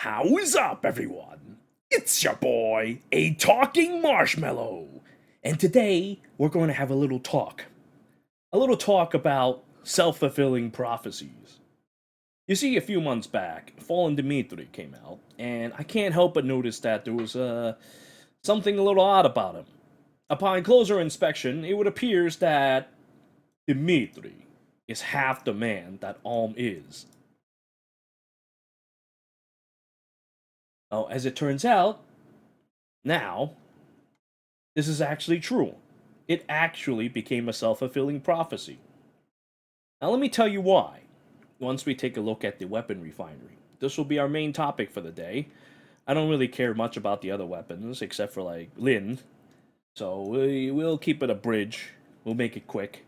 How's up, everyone? It's your boy, a talking marshmallow. And today, we're going to have a little talk. A little talk about self fulfilling prophecies. You see, a few months back, Fallen Dimitri came out, and I can't help but notice that there was something a little odd about him. Upon closer inspection, it would appear that Dimitri is half the man that Alm is. Now, as it turns out, now this is actually true. It actually became a self fulfilling prophecy. Now, let me tell you why. Once we take a look at the weapon refinery, this will be our main topic for the day. I don't really care much about the other weapons, except for like Lyn, so we'll keep it a bridge. We'll make it quick.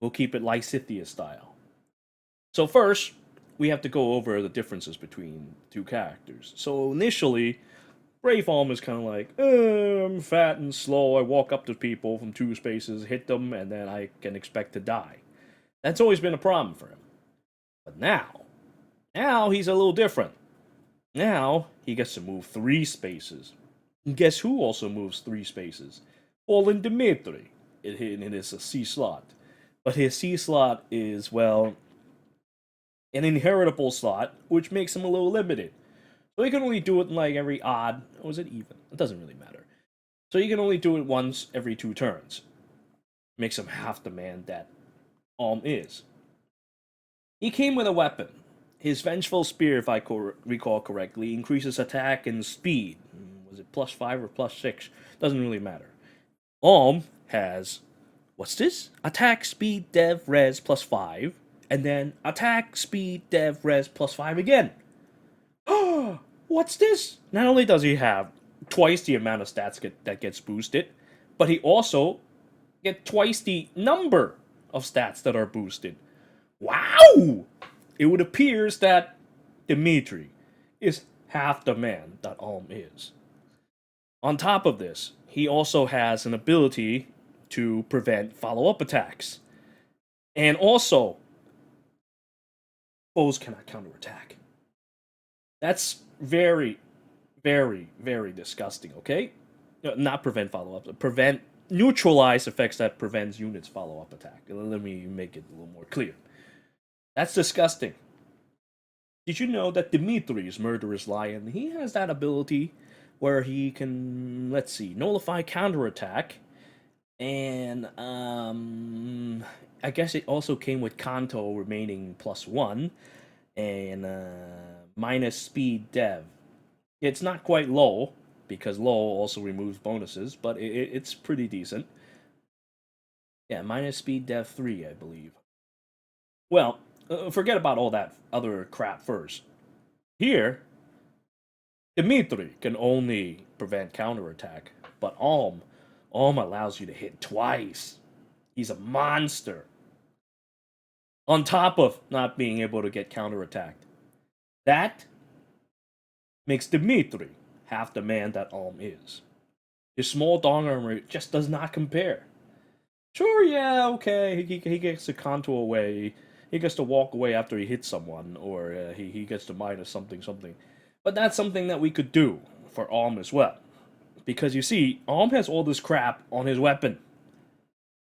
We'll keep it Lysithia style. So, first, we have to go over the differences between two characters. So, initially, Brave Alm is kind of like, I'm fat and slow. I walk up to people from two spaces, hit them, and then I can expect to die. That's always been a problem for him. But now he's a little different. Now he gets to move three spaces. And guess who also moves three spaces? Fallen Dimitri. It is a C slot. But his C slot is, well, an inheritable slot, which makes him a little limited. So he can only do it in like every odd, or is it even? It doesn't really matter. So you can only do it once every 2 turns. Makes him half the man that Alm is. He came with a weapon. His Vengeful Spear, if I recall correctly, increases attack and speed. Was it +5 or +6? Doesn't really matter. Alm has, what's this? Attack, speed, dev, res +5. And then attack, speed, dev, res +5 again. What's this? Not only does he have twice the amount of stats that gets boosted, but he also get twice the number of stats that are boosted. Wow! It would appear that Dimitri is half the man that Alm is. On top of this, he also has an ability to prevent follow-up attacks. And also, foes cannot counterattack. That's very, very, very disgusting, okay? Not prevent follow-up, prevent neutralize effects that prevents units follow-up attack. Let me make it a little more clear. That's disgusting. Did you know that Dimitri's murderous lion, he has that ability where he can, let's see, nullify counterattack, and I guess it also came with Kanto remaining +1 and minus speed dev. It's not quite low because low also removes bonuses, but it's pretty decent. Yeah, minus speed dev 3, I believe. Well, forget about all that other crap first. Here, Dimitri can only prevent counterattack, but Alm allows you to hit twice. He's a monster. On top of not being able to get counterattacked. That makes Dimitri half the man that Alm is. His small dong armor just does not compare. Sure, yeah, okay, he gets to contour away. He gets to walk away after he hits someone, or he gets to minus something, something. But that's something that we could do for Alm as well. Because you see, Alm has all this crap on his weapon.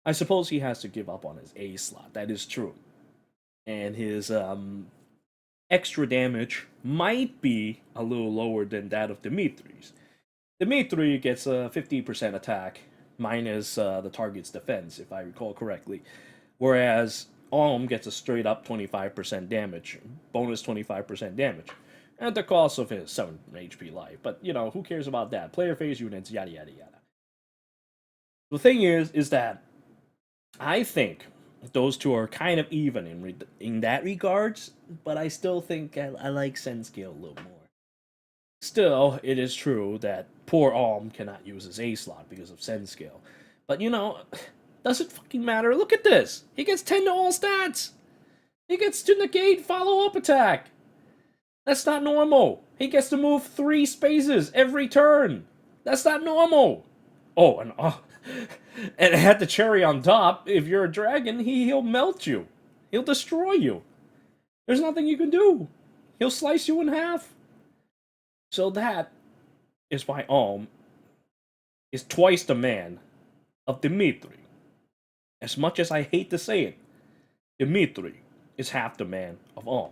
I suppose he has to give up on his A slot, that is true. And his extra damage might be a little lower than that of Dimitri's. Dimitri gets a 50% attack minus the target's defense, if I recall correctly. Whereas Alm gets a straight up 25% damage, bonus 25% damage, at the cost of his 7 HP life. But, who cares about that? Player phase units, yada yada yada. The thing is that I think those two are kind of even in that regards, but I still think I like Sense Scale a little more. Still, it is true that poor Alm cannot use his A slot because of Sense Scale. But does it fucking matter? Look at this. He gets 10 to all stats. He gets to negate follow-up attack. That's not normal. He gets to move 3 spaces every turn. That's not normal. Oh, and at the cherry on top, if you're a dragon, he'll melt you. He'll destroy you. There's nothing you can do. He'll slice you in half. So that is why Alm is twice the man of Dimitri. As much as I hate to say it, Dimitri is half the man of Alm.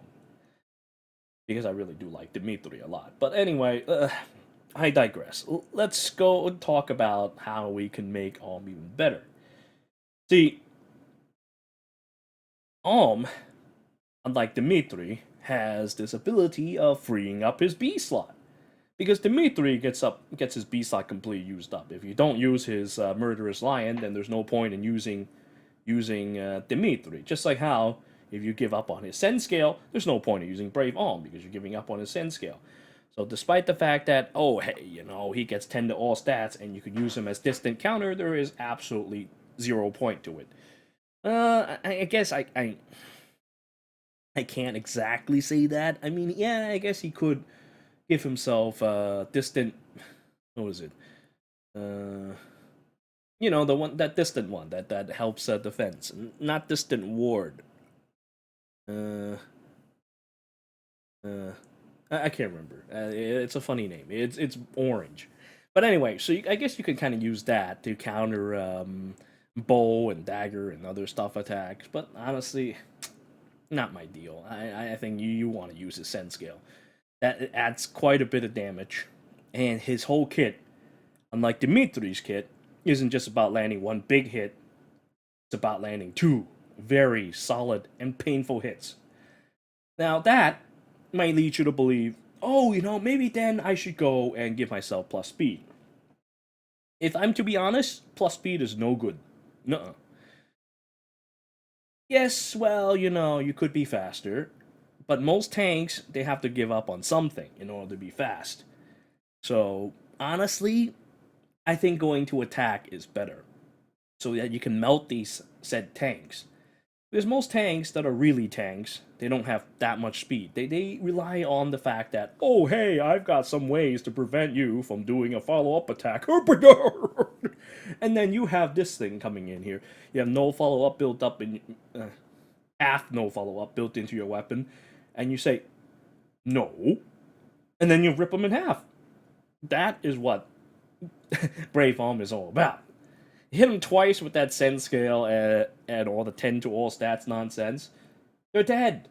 Because I really do like Dimitri a lot. But anyway, I digress. Let's go and talk about how we can make Alm even better. See, Alm, unlike Dimitri, has this ability of freeing up his B slot. Because Dimitri gets his B slot completely used up. If you don't use his murderous lion, then there's no point in using Dimitri. Just like how if you give up on his Sen scale, there's no point in using Brave Alm because you're giving up on his Sen scale. So despite the fact that, oh hey, he gets 10 to all stats and you can use him as distant counter, there is absolutely 0 point to it. I guess I can't exactly say that. I mean, yeah, I guess he could give himself distant. What was it? The one, that distant one that helps defense, not distant ward. Uh, I can't remember. It's a funny name. It's orange, but anyway. So I guess you can kind of use that to counter bow and dagger and other stuff attacks. But honestly, not my deal. I think you want to use his Sen scale. That adds quite a bit of damage, and his whole kit, unlike Dimitri's kit, isn't just about landing one big hit. It's about landing two very solid and painful hits. Now that might lead you to believe, oh, maybe then I should go and give myself plus speed. If I'm to be honest, plus speed is no good. Nuh-uh. Yes, well, you could be faster, but most tanks, they have to give up on something in order to be fast. So, honestly, I think going to attack is better. So that you can melt these said tanks. Because most tanks that are really tanks, they don't have that much speed. They rely on the fact that, oh, hey, I've got some ways to prevent you from doing a follow up attack. And then you have this thing coming in here. You have no follow up built up in. Half no follow up built into your weapon. And you say, no. And then you rip them in half. That is what Brave Alm is all about. Hit them twice with that Sen scale and all the 10 to all stats nonsense. They're dead.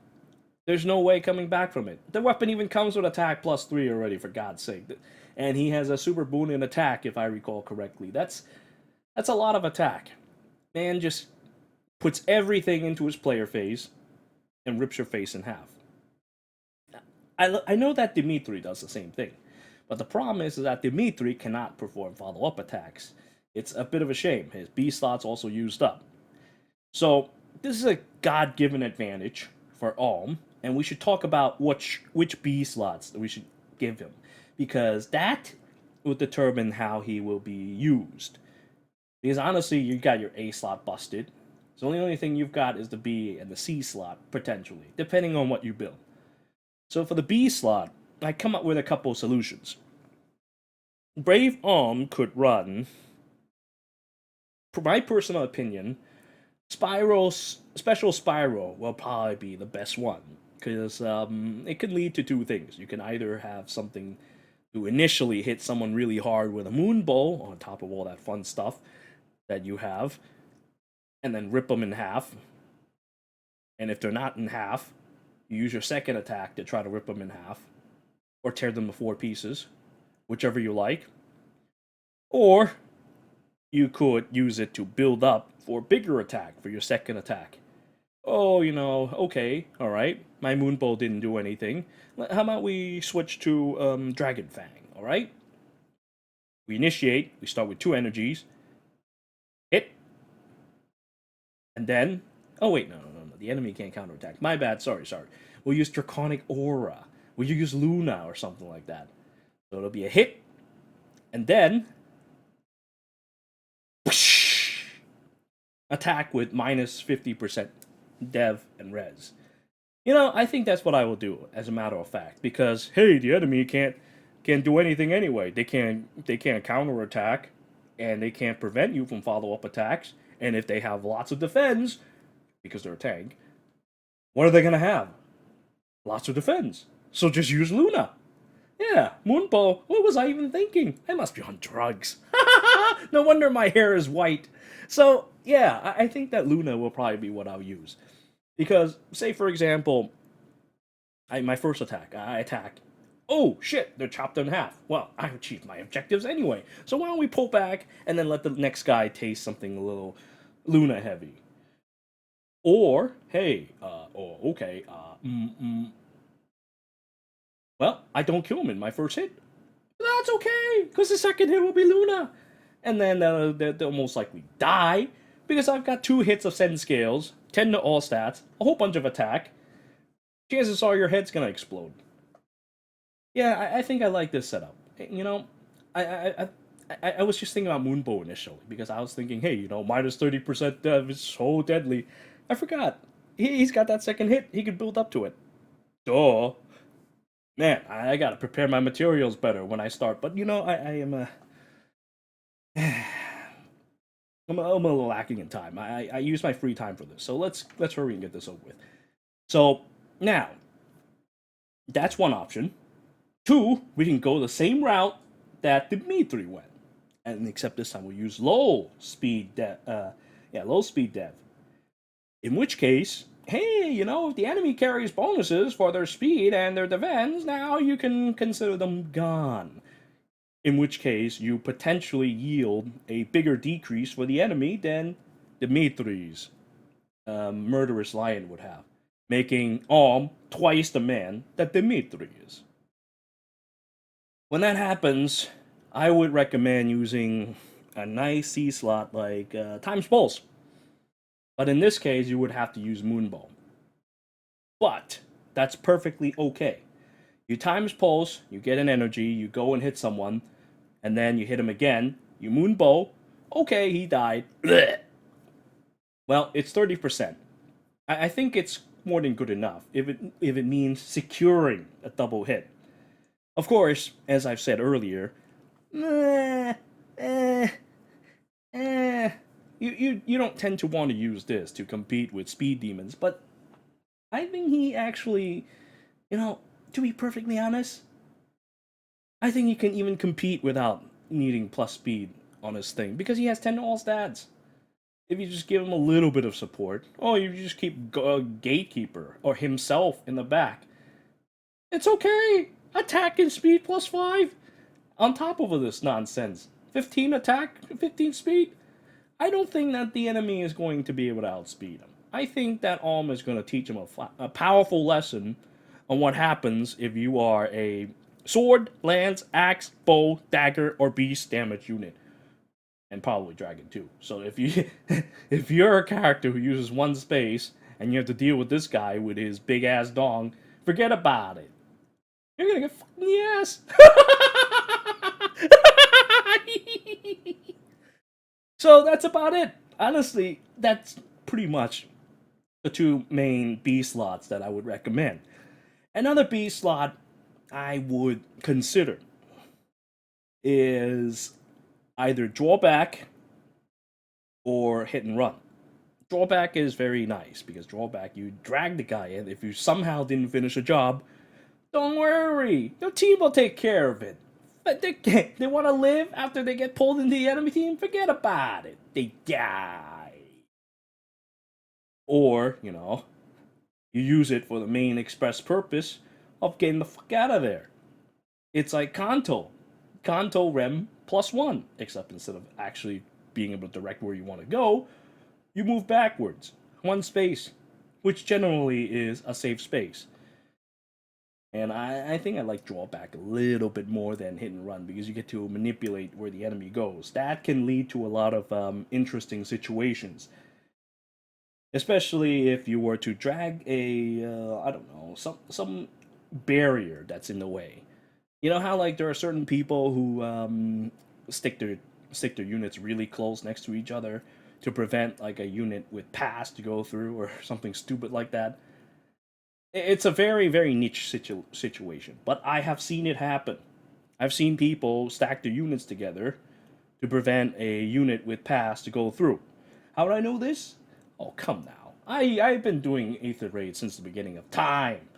There's no way coming back from it. The weapon even comes with attack plus 3 already, for God's sake. And he has a super boon in attack, if I recall correctly. That's a lot of attack. Man just puts everything into his player phase and rips your face in half. I know that Dimitri does the same thing. But the problem is that Dimitri cannot perform follow-up attacks. It's a bit of a shame. His B slot's also used up. So this is a God-given advantage for Alm, and we should talk about which B slots that we should give him, because that will determine how he will be used. Because honestly, you got your A slot busted. So the only thing you've got is the B and the C slot, potentially, depending on what you build. So for the B slot, I come up with a couple of solutions. Brave Alm could run, for my personal opinion, Special Spiral will probably be the best one. Because it can lead to two things. You can either have something to initially hit someone really hard with a moon bow on top of all that fun stuff that you have, and then rip them in half. And if they're not in half, you use your second attack to try to rip them in half, or tear them to 4 pieces, whichever you like. Or you could use it to build up for a bigger attack for your second attack. Oh, okay, alright, my Moonbow didn't do anything. How about we switch to Dragon Fang, alright? We initiate, we start with 2 energies, hit, and then, oh wait, no, the enemy can't counterattack. My bad, sorry. We'll use Draconic Aura. We'll use Luna or something like that. So it'll be a hit, and then attack with minus 50% dev and res. I think that's what I will do, as a matter of fact, because hey, the enemy can't do anything anyway. They can't counterattack, and they can't prevent you from follow-up attacks. And if they have lots of defense, because they're a tank, what are they gonna have? Lots of defense. So just use Luna. Yeah, Yeah, Moonbow. What was I even thinking? I must be on drugs. No wonder my hair is white. So, yeah, I think that Luna will probably be what I'll use. Because, say for example, my first attack, I attack. Oh shit, they're chopped in half. Well, I've achieved my objectives anyway. So why don't we pull back and then let the next guy taste something a little Luna heavy? Or, hey, okay, well, I don't kill him in my first hit. That's okay, because the second hit will be Luna. And then they'll most likely die, because I've got 2 hits of Send Scales, 10 to all stats, a whole bunch of attack. Chances are your head's gonna explode. Yeah, I think I like this setup. You know, I, I, I was just thinking about Moonbow initially, because I was thinking, hey, minus 30% dev is so deadly. I forgot. He's got that second hit. He could build up to it. Duh. Man, I gotta prepare my materials better when I start. But I am I'm a little lacking in time. I use my free time for this, so let's hurry and get this over with. So now, that's one option. Two, we can go the same route that Dimitri went, and except this time we'll use low speed dev. In which case, hey, if the enemy carries bonuses for their speed and their defense, now you can consider them gone. In which case, you potentially yield a bigger decrease for the enemy than Dimitri's murderous lion would have, making Alm twice the man that Dimitri is. When that happens, I would recommend using a nice C slot like Times Pulse. But in this case, you would have to use Moonbow. But that's perfectly okay. You times pulse, you get an energy, you go and hit someone, and then you hit him again, you Moonbow, okay, he died. Well, it's 30%. I think it's more than good enough if it means securing a double hit. Of course, as I've said earlier, eh, eh, eh, you don't tend to want to use this to compete with speed demons, but I think he actually, to be perfectly honest, I think he can even compete without needing plus speed on his thing because he has 10 all stats. If you just give him a little bit of support, oh, you just keep Gatekeeper or himself in the back, it's okay. Attack and speed plus 5 on top of this nonsense. 15 attack, 15 speed. I don't think that the enemy is going to be able to outspeed him. I think that Alm is going to teach him a powerful lesson on what happens if you are a sword, lance, axe, bow, dagger, or beast damage unit, and probably dragon too. So if you're a character who uses one space and you have to deal with this guy with his big ass dong, forget about it. You're gonna get fucked in the ass. So that's about it. Honestly, that's pretty much the 2 main B slots that I would recommend. Another B slot I would consider is either drawback or hit and run. Drawback is very nice because drawback, you drag the guy in. If you somehow didn't finish a job, don't worry, your team will take care of it. But they want to live after they get pulled into the enemy team? Forget about it. They die. Or, you use it for the main express purpose of getting the fuck out of there. It's like Kanto. Kanto Rem +1, except instead of actually being able to direct where you want to go, you move backwards, 1 space, which generally is a safe space. And I think I like drawback a little bit more than hit and run because you get to manipulate where the enemy goes. That can lead to a lot of interesting situations, especially if you were to drag a I don't know, some barrier that's in the way. You know how like there are certain people who stick their units really close next to each other to prevent like a unit with pass to go through or something stupid like that. It's a very very niche situation, but I have seen it happen. I've seen people stack their units together to prevent a unit with pass to go through. How would I know this? Oh, come now. I've been doing Aether Raid since the beginning of time,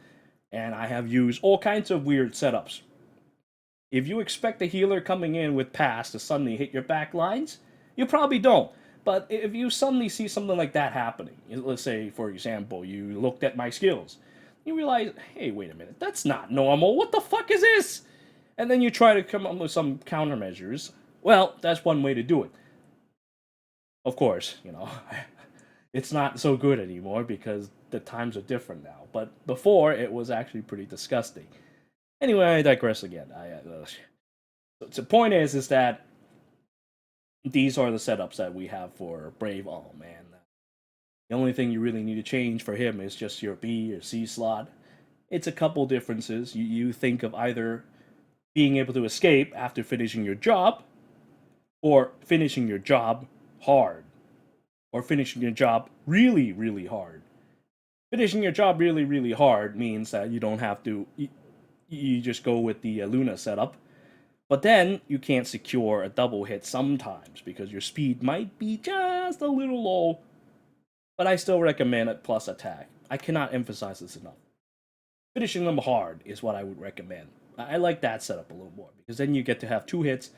and I have used all kinds of weird setups If you expect a healer coming in with pass to suddenly hit your back lines, you probably don't. But if you suddenly see something like that happening, let's say, for example, you looked at my skills, you realize, hey, wait a minute, that's not normal. What the fuck is this? And then you try to come up with some countermeasures. Well, that's one way to do it. Of course, it's not so good anymore because the times are different now. But before, it was actually pretty disgusting. Anyway, I digress again. So the point is that these are the setups that we have for Brave Alm, man. The only thing you really need to change for him is just your B or C slot. It's a couple differences. You think of either being able to escape after finishing your job, or finishing your job hard, or finishing your job really, really hard. Finishing your job really, really hard means that you don't have to. You just go with the Luna setup, but then you can't secure a double hit sometimes because your speed might be just a little low. But I still recommend it plus attack. I cannot emphasize this enough. Finishing them hard is what I would recommend. I like that setup a little more because then you get to have two hits,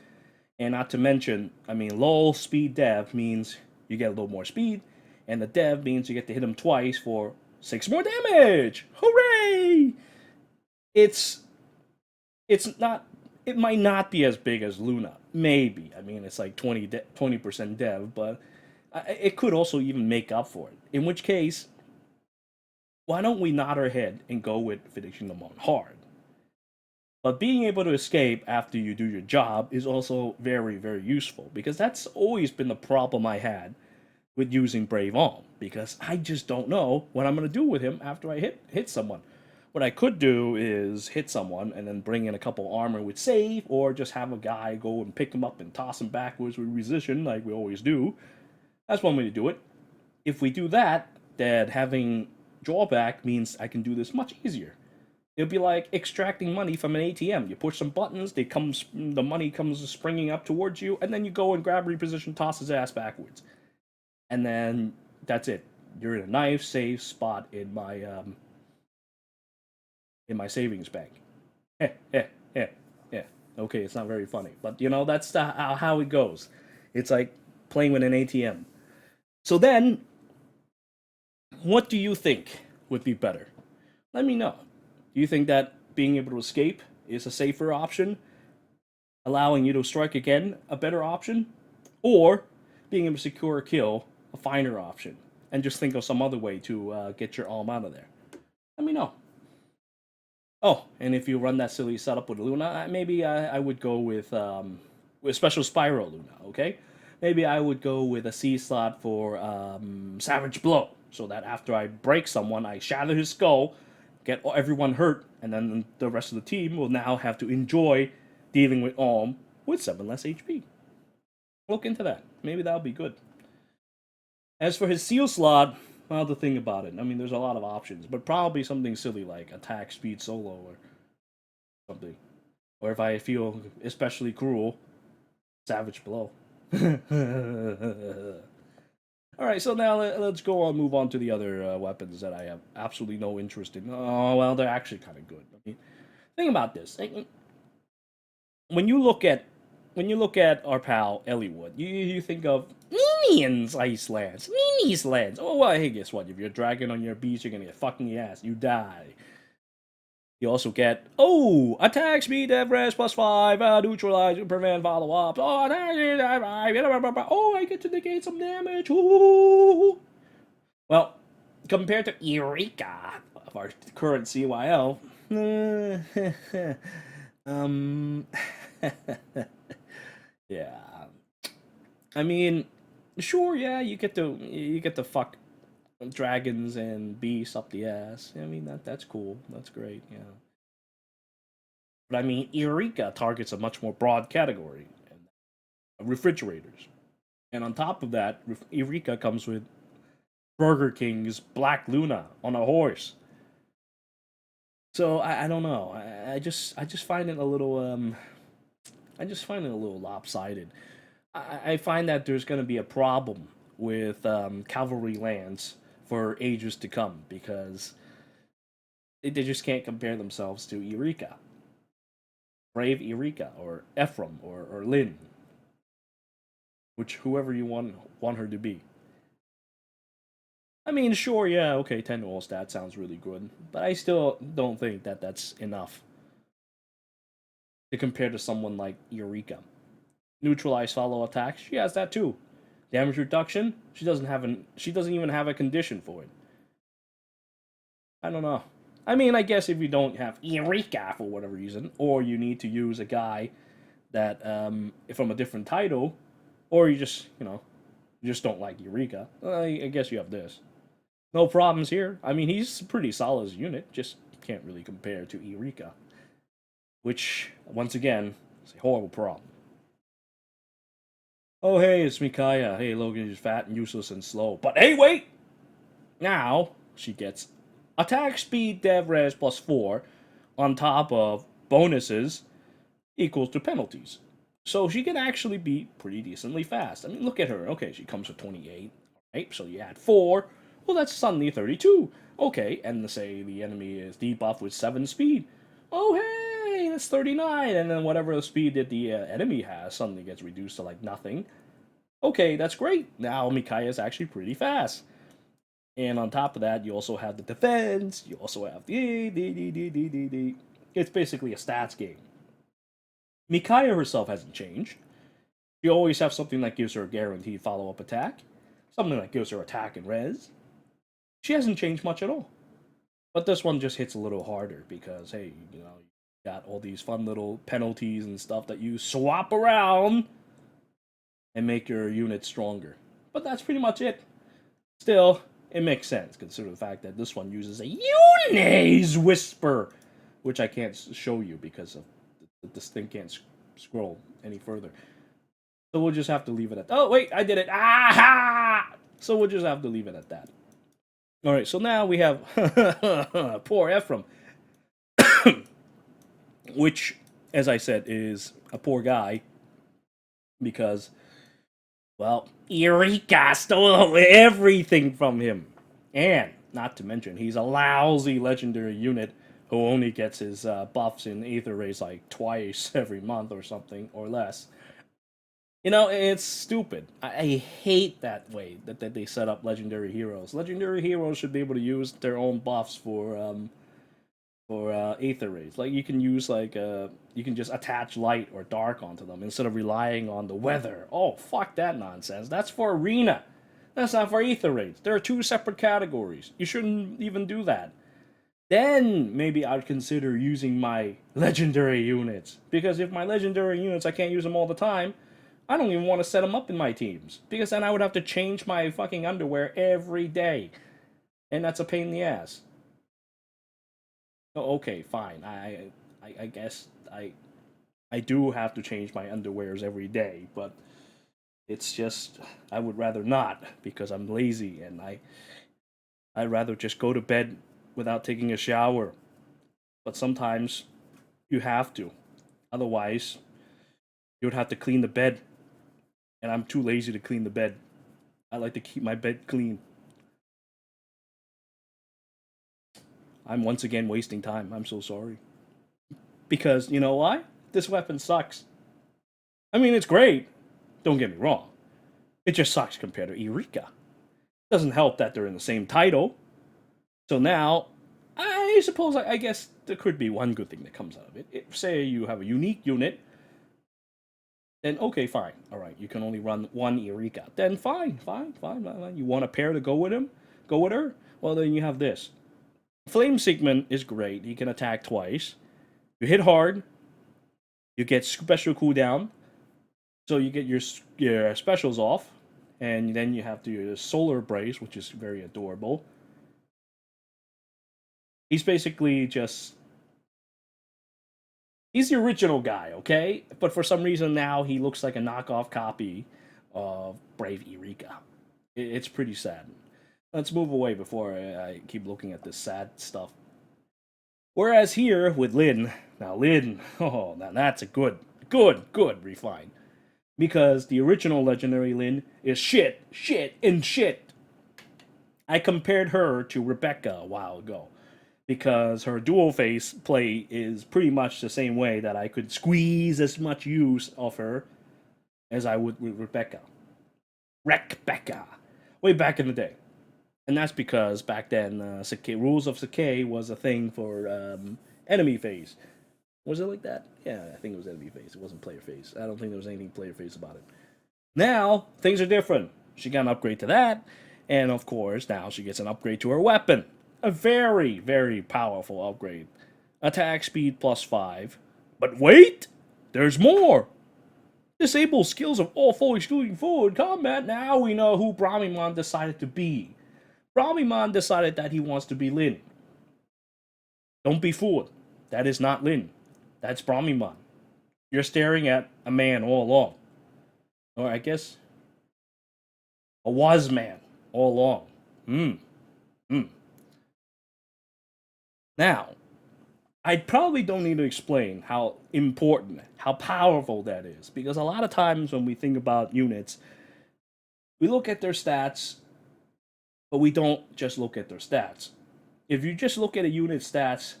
and not to mention, low speed dev means you get a little more speed, and the dev means you get to hit them twice for 6 more damage. Hooray! It's not. It might not be as big as Luna. Maybe. It's like 20% dev, but it could also even make up for it. In which case, why don't we nod our head and go with finishing them on hard? But being able to escape after you do your job is also very, very useful because that's always been the problem I had with using Brave Alm because I just don't know what I'm going to do with him after I hit someone. What I could do is hit someone and then bring in a couple armor with save, or just have a guy go and pick him up and toss him backwards with resistance like we always do. That's one way to do it. If we do that, then having drawback means I can do this much easier. It'll be like extracting money from an ATM. You push some buttons, the money comes springing up towards you, and then you go and grab reposition, toss his ass backwards, and then that's it. You're in a nice, safe spot in my savings bank. Eh, eh, eh, eh. Okay, it's not very funny, but that's how it goes. It's like playing with an ATM. So then, what do you think would be better? Let me know. Do you think that being able to escape is a safer option, allowing you to strike again a better option, or being able to secure a kill a finer option, and just think of some other way to get your alm out of there? Let me know. Oh, and if you run that silly setup with Luna, maybe I would go with special Spyro Luna. Okay, maybe I would go with a C slot for Savage Blow, so that after I break someone, I shatter his skull, get everyone hurt, and then the rest of the team will now have to enjoy dealing with Alm with 7 less HP. Look into that. Maybe that'll be good. As for his seal slot, well, the thing about it, there's a lot of options, but probably something silly like attack speed solo or something. Or if I feel especially cruel, savage blow. All right, so now let's go on, move on to the other weapons that I have absolutely no interest in. Oh well, they're actually kind of good. Think about this. When you look at our pal Elliewood, you think of Ninian's ice lands, Nini's lands. Oh well, hey, guess what? If you're dragging on your beast, you're gonna get fucking ass. You die. You also get attack speed, dev res +5, neutralize, prevent follow ups. Oh, I get to negate some damage. Ooh. Well, compared to Eureka of our current CYL, um, yeah. Sure, yeah, you get to fuck dragons and beasts up the ass. That's cool. That's great. Yeah. But Eureka targets a much more broad category, refrigerators, and on top of that, Eureka comes with Burger King's Black Luna on a horse. So I don't know. I just find it a little lopsided. I find that there's going to be a problem with cavalry lands for ages to come because they just can't compare themselves to Eureka. Brave Eureka or Ephraim or Lyn, which whoever you want her to be. I mean, sure, yeah, okay, 10 all stat sounds really good, but I still don't think that that's enough to compare to someone like Eureka. Neutralize follow attack, she has that too. Damage reduction, she doesn't even have a condition for it. I don't know. I mean, I guess if you don't have Eureka for whatever reason, or you need to use a guy that from a different title, or you just you just don't like Eureka, I guess you have this. No problems here. I mean, he's pretty solid as a unit, just can't really compare to Eureka, which once again is a horrible problem. Oh hey, it's Micaiah. Hey, Logan is fat and useless and slow. But hey, wait! Now she gets attack speed dev res plus 4 on top of bonuses equals to penalties. So she can actually be pretty decently fast. I mean, look at her. Okay, she comes with 28. Right, so you add 4. Well, that's suddenly 32. Okay, and say the enemy is debuffed with 7 speed. Oh, hey, that's 39. And then whatever the speed that the enemy has suddenly gets reduced to like nothing. Okay, that's great. Now Micaiah is actually pretty fast. And on top of that, you also have the defense. You also have the. It's basically a stats game. Micaiah herself hasn't changed. You always have something that gives her a guaranteed follow-up attack. Something that gives her attack and res. She hasn't changed much at all. But this one just hits a little harder because, hey, you got all these fun little penalties and stuff that you swap around and make your unit stronger. But that's pretty much it. Still, it makes sense considering the fact that this one uses a Yune's Whisper, which I can't show you because of this thing can't scroll any further. So we'll just have to leave it at. Oh wait, I did it! Aha! So we'll just have to leave it at that. All right. So now we have poor Ephraim, which, as I said, is a poor guy because, well, Eureka stole everything from him. And, not to mention, he's a lousy legendary unit who only gets his buffs in Aether Rays like twice every month or something, or less. It's stupid. I hate that way that they set up legendary heroes. Legendary heroes should be able to use their own buffs for Aether Rays. Like, you can use, you can just attach light or dark onto them instead of relying on the weather. Oh, fuck that nonsense. That's for Arena. That's not for Aether Rays. There are two separate categories. You shouldn't even do that. Then maybe I'd consider using my legendary units. Because if my legendary units, I can't use them all the time, I don't even want to set them up in my teams. Because then I would have to change my fucking underwear every day. And that's a pain in the ass. Oh, okay, fine. I guess I do have to change my underwears every day, but it's just I would rather not because I'm lazy and I'd rather just go to bed without taking a shower. But sometimes you have to. Otherwise, you would have to clean the bed. And I'm too lazy to clean the bed. I like to keep my bed clean. I'm once again wasting time. I'm so sorry. Because, you know why? This weapon sucks. I mean, it's great. Don't get me wrong. It just sucks compared to Eureka. Doesn't help that they're in the same title. So now, I suppose, I guess there could be one good thing that comes out of it. Say you have a unique unit, then okay, fine. All right, you can only run one Eureka. Then fine. You want a pair to go with him? Go with her? Well, then you have this. Flame Segment is great. He can attack twice. You hit hard. You get special cooldown. So you get your specials off. And then you have to use Solar Brace, which is very adorable. He's basically just... He's the original guy, okay? But for some reason now he looks like a knockoff copy of Brave Eureka. It's pretty sad. Let's move away before I keep looking at this sad stuff. Whereas here with Lyn, oh, now that's a good refine. Because the original legendary Lyn is shit. I compared her to Rebecca a while ago. because her dual face play is pretty much the same way that I could squeeze as much use of her as I would with Rebecca. Rebecca! Way back in the day. And that's because back then, Rules of Sakai was a thing for enemy phase. Was it like that? Yeah, I think it was enemy phase. It wasn't player phase. I don't think there was anything player phase about it. Now, things are different. She got an upgrade to that, and of course, now she gets an upgrade to her weapon. A very, very powerful upgrade. Attack speed plus 5. But wait! There's more! Disable skills of all foe excluding forward combat. Now we know who Bramimond decided to be. Bramimond decided that he wants to be Lyn. Don't be fooled. That is not Lyn. That's Bramimond. You're staring at a man all along. Or I guess a was man all along. Now, I probably don't need to explain how important, how powerful that is, because a lot of times when we think about units, we look at their stats, but we don't just look at their stats. If you just look at a unit stats,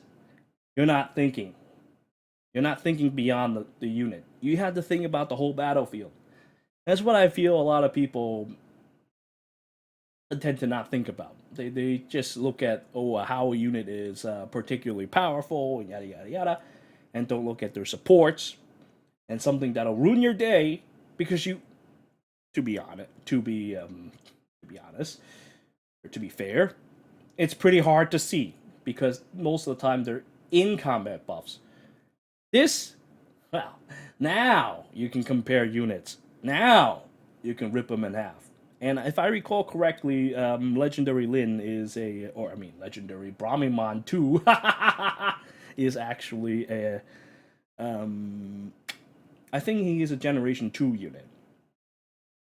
you're not thinking. You're not thinking beyond the unit. You have to think about the whole battlefield. That's what I feel a lot of people tend to not think about. They just look at how a unit is particularly powerful and yada yada yada, and don't look at their supports and something that'll ruin your day because you, to be honest, or to be fair, it's pretty hard to see because most of the time they're in combat buffs. This, well, now you can compare units. Now you can rip them in half. And if I recall correctly, Legendary Lyn is Legendary Bramimond 2 is actually a, I think he is a Generation 2 unit.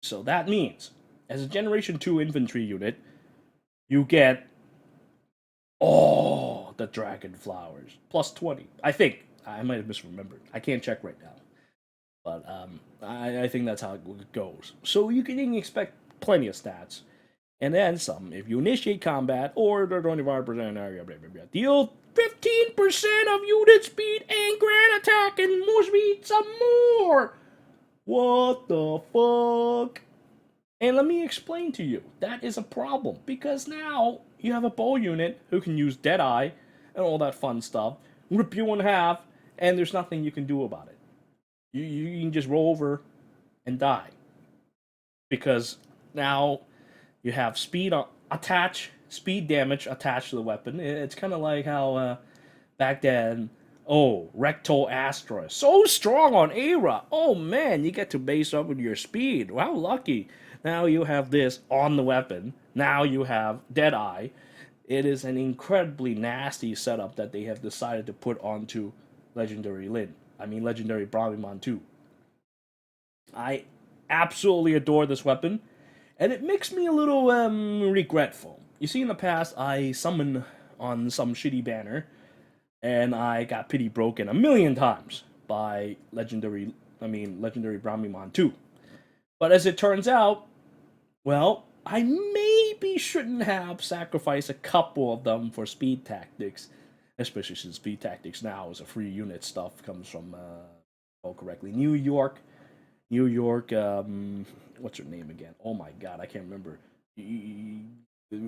So that means, as a Generation 2 infantry unit, you get all the Dragon Flowers, plus 20. I think. I might have misremembered. I can't check right now. But I think that's how it goes. So you can expect plenty of stats. And then some. If you initiate combat, or the 25% area, blah, blah, blah, deal 15% of unit speed and grand attack and more speed, some more. What the fuck? And let me explain to you. That is a problem. Because now you have a bow unit who can use Deadeye and all that fun stuff, rip you in half, and there's nothing you can do about it. You can just roll over and die. Because now you have speed damage attached to the weapon. It's kind of like how back then, Rectal Astra, so strong on Era. Oh man, you get to base up with your speed. Wow, lucky. Now you have this on the weapon. Now you have Deadeye. It is an incredibly nasty setup that they have decided to put onto Legendary Bramimond 2. I absolutely adore this weapon, and it makes me a little regretful. You see, in the past, I summoned on some shitty banner, and I got pity broken a million times by Legendary Bramimond 2. But as it turns out, well, I maybe shouldn't have sacrificed a couple of them for speed tactics, especially since speed tactics now is a free unit stuff, comes from, correctly, New York, what's her name again? Oh my god, I can't remember.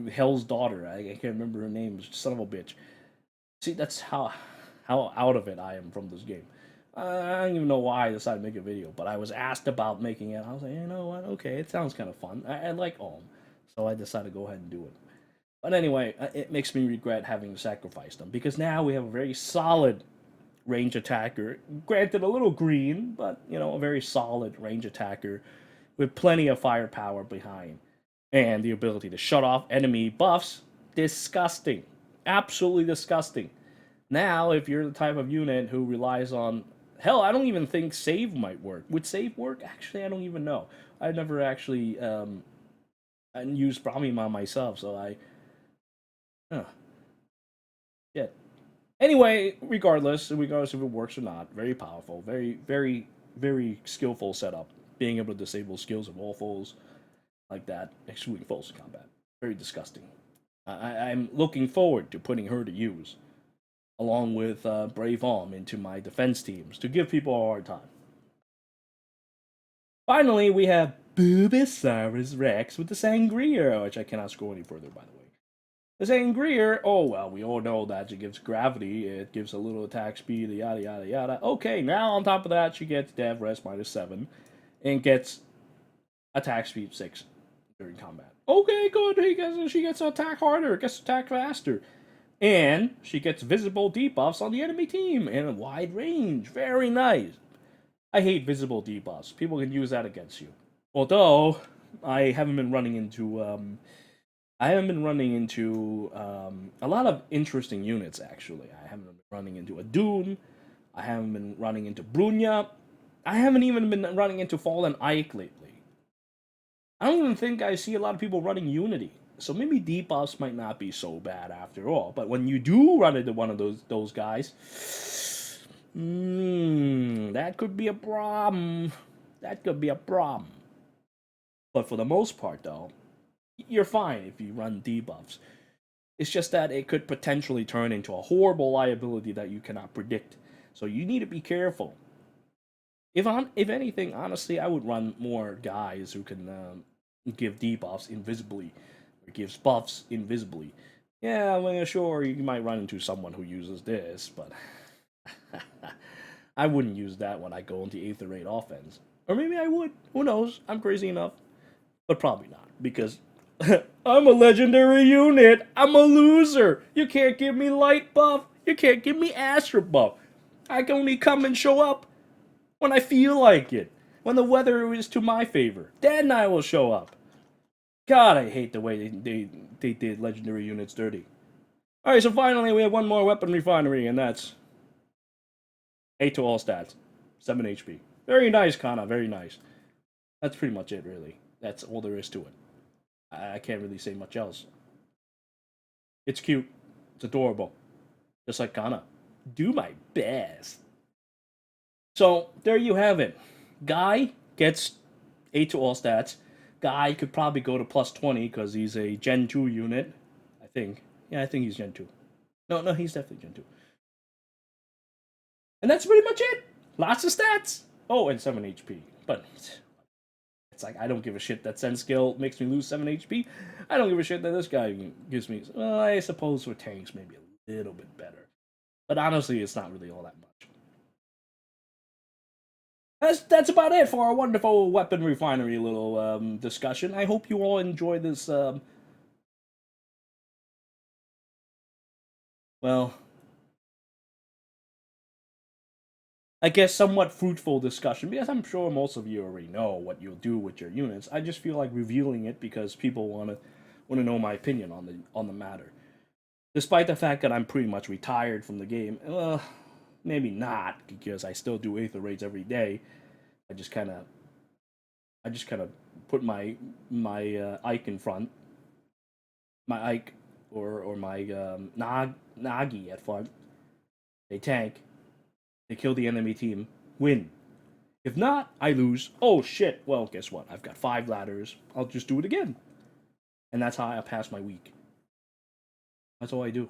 Hell's daughter, I can't remember her name, son of a bitch. See, that's how out of it I am from this game. I don't even know why I decided to make a video, but I was asked about making it. I was like, you know what? Okay, it sounds kind of fun. I like Alm, so I decided to go ahead and do it. But anyway, it makes me regret having sacrificed them because now we have a very solid range attacker. Granted, a little green, but a very solid range attacker with plenty of firepower behind and the ability to shut off enemy buffs. Disgusting, absolutely disgusting. Now, if you're the type of unit who relies on hell, I don't even think save might work. Would save work? Actually, I don't even know. I've never actually used Bramimond myself, so yeah. Anyway, regardless if it works or not, very powerful, very, very, very skillful setup. Being able to disable skills of all foes like that, excluding foes in combat. Very disgusting. I'm looking forward to putting her to use, along with Brave Alm, into my defense teams to give people a hard time. Finally, we have Bulbasaurus Rex with the Sangria, which I cannot scroll any further, by the way. The Sangria, oh well, we all know that it gives gravity, it gives a little attack speed, yada yada yada. Okay, now on top of that, she gets Dev Res -7 and gets attack speed 6 during combat. Okay, good. She gets to attack harder, gets to attack faster. And she gets visible debuffs on the enemy team and a wide range. Very nice. I hate visible debuffs. People can use that against you. Although I haven't been running into a lot of interesting units actually. I haven't been running into a Dune. I haven't been running into Brunya. I haven't even been running into Fallen Ike lately. I don't even think I see a lot of people running Unity. So maybe debuffs might not be so bad after all. But when you do run into one of those guys, that could be a problem. That could be a problem. But for the most part, though, you're fine if you run debuffs. It's just that it could potentially turn into a horrible liability that you cannot predict. So you need to be careful. If anything, honestly, I would run more guys who can give debuffs invisibly, or gives buffs invisibly. Yeah, well, sure, you might run into someone who uses this, but I wouldn't use that when I go into Aether Raid offense. Or maybe I would. Who knows? I'm crazy enough. But probably not, because I'm a legendary unit. I'm a loser. You can't give me light buff. You can't give me Astra buff. I can only come and show up when I feel like it. When the weather is to my favor. Then I will show up. God, I hate the way they did legendary units dirty. Alright, so finally we have one more weapon refinery, and that's 8 to all stats. 7 HP. Very nice, Kana, very nice. That's pretty much it, really. That's all there is to it. I can't really say much else. It's cute. It's adorable. Just like Kana. Do my best. So, there you have it. Guy gets 8 to all stats. Guy could probably go to plus 20 because he's a Gen 2 unit. I think. Yeah, I think he's Gen 2. No, he's definitely Gen 2. And that's pretty much it. Lots of stats. Oh, and 7 HP. But it's like, I don't give a shit that Sense skill makes me lose 7 HP. I don't give a shit that this guy gives me. Well, I suppose for tanks, maybe a little bit better. But honestly, it's not really all that much. That's about it for our wonderful weapon refinery little discussion. I hope you all enjoy this. Well, I guess somewhat fruitful discussion because I'm sure most of you already know what you'll do with your units. I just feel like revealing it because people want to know my opinion on the matter. Despite the fact that I'm pretty much retired from the game, well, maybe not because I still do Aether raids every day. I just kind of put my Ike in front, my Ike or my Nagi at front. They tank, they kill the enemy team, win. If not, I lose. Oh shit! Well, guess what? I've got 5 ladders. I'll just do it again, and that's how I pass my week. That's all I do.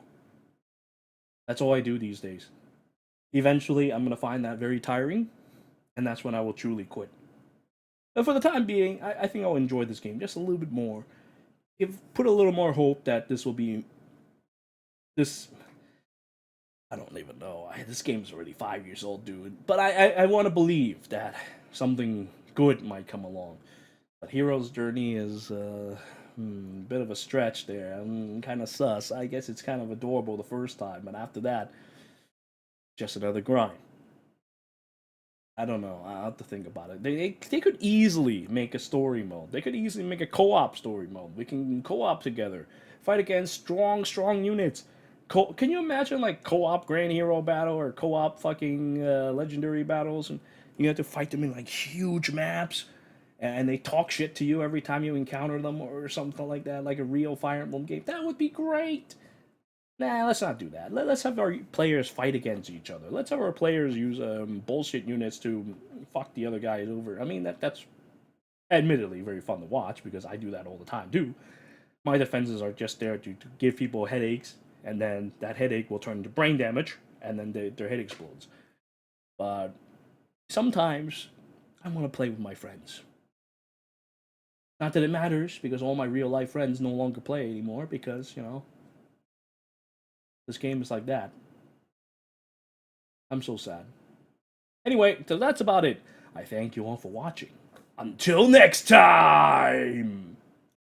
That's all I do these days. Eventually, I'm gonna find that very tiring, and that's when I will truly quit. But for the time being, I think I'll enjoy this game just a little bit more. Put a little more hope that this will be this. I don't even know. This game's already 5 years old, dude. But I want to believe that something good might come along. But Hero's Journey is a bit of a stretch there. I'm kind of sus. I guess it's kind of adorable the first time, but after that, just another grind. I don't know. I have to think about it. They could easily make a story mode. They could easily make a co-op story mode. We can co-op together, fight against strong units. Can you imagine like co-op Grand Hero battle or co-op fucking legendary battles, and you have to fight them in like huge maps, and they talk shit to you every time you encounter them or something like that, like a real Fire Emblem game. That would be great. Nah, let's not do that. Let's have our players fight against each other. Let's have our players use bullshit units to fuck the other guys over. I mean, that's admittedly very fun to watch because I do that all the time too. My defenses are just there to give people headaches, and then that headache will turn into brain damage, and then their head explodes. But sometimes I want to play with my friends. Not that it matters, because all my real life friends no longer play anymore, because, this game is like that. I'm so sad. Anyway, so that's about it. I thank you all for watching. Until next time!